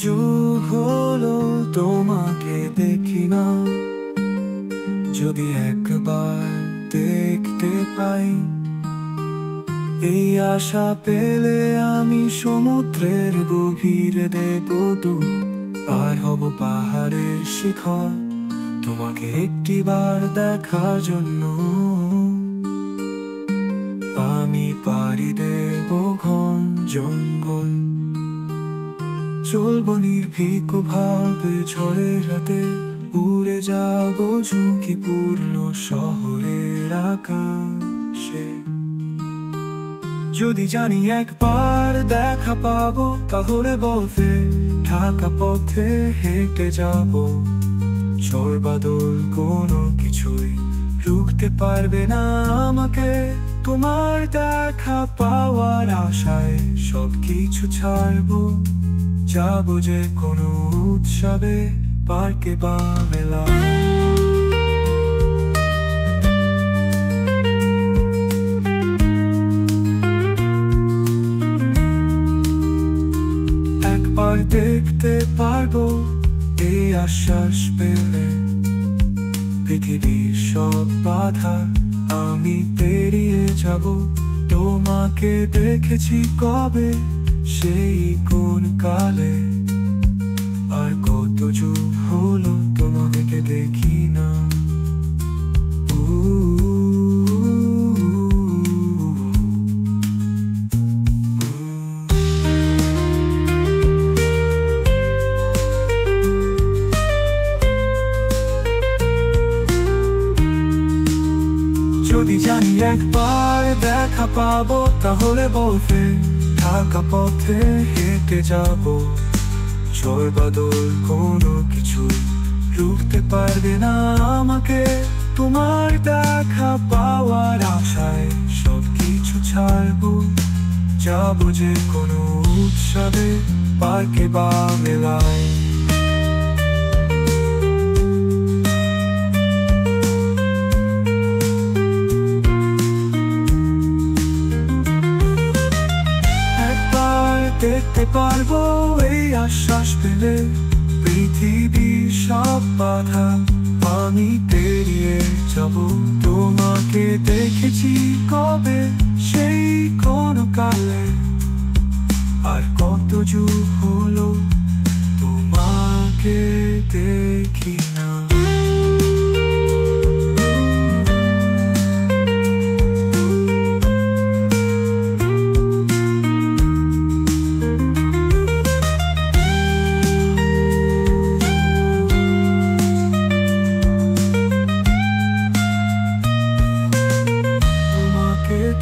যুগ হলো তোমাকে দেখি না, যদি একবার দেখতে পাই, এই আশা পেলে আমি সমুদ্রের গভীরে দেব ডুব। পার হব পাহাড়ের শিখর তোমাকে একটিবার দেখার জন্য। আমি পাড়ি দেব ঘন জঙ্গল, চলব নির্ভীক ভাবে ঝড়ের রাতে, উড়ে যাব ঝুঁকিপূর্ণ শহরের আকাশে। যদি জানি একবার দেখা পাবো, তাহলে বলতে ঢাকা পথে হেঁটে যাব। ঝড় বাদল কোনো কিছুই রুখতে পারবে না আমাকে। তোমার দেখা পাওয়ার আশায় সবকিছু ছাড়বো, যাবো যে কোনো উৎসবে, পার্কে বা মেলায়। একবার দেখতে পারবো এই আশ্বাস পেলে, পৃথিবীর সব বাধা আমি পেরিয়ে যাব। তোমাকে দেখেছি কবে, সেই কোন কালে, আর কত যুগ হলো তোমাকে দেখি না। যদি জানি একবার দেখা পাবো, তাহলে বলতে ঢাকা পথে হেঁটে যাব। ঝড় বাদল কোনো কিছুই রুখতে পারবে না আমাকে। তোমার দেখা পাওয়ার আশায় সবকিছু ছাড়বো, যাবো যে কোনো উৎসবে, পার্কে বা মেলায়। দেখতে পারবো এই আশ্বাস পেলে, পৃথিবীর সব বাধা আমি পেরিয়ে যাব। তোমাকে দেখেছি কবে, সেই কোন কালে, আর কত যুগ হলো তোমাকে দেখি না।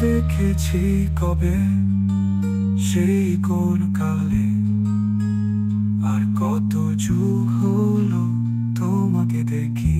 দেখেছি কবে, সেই কোন কালে, আর কত যুগ হলো তোমাকে দেখি।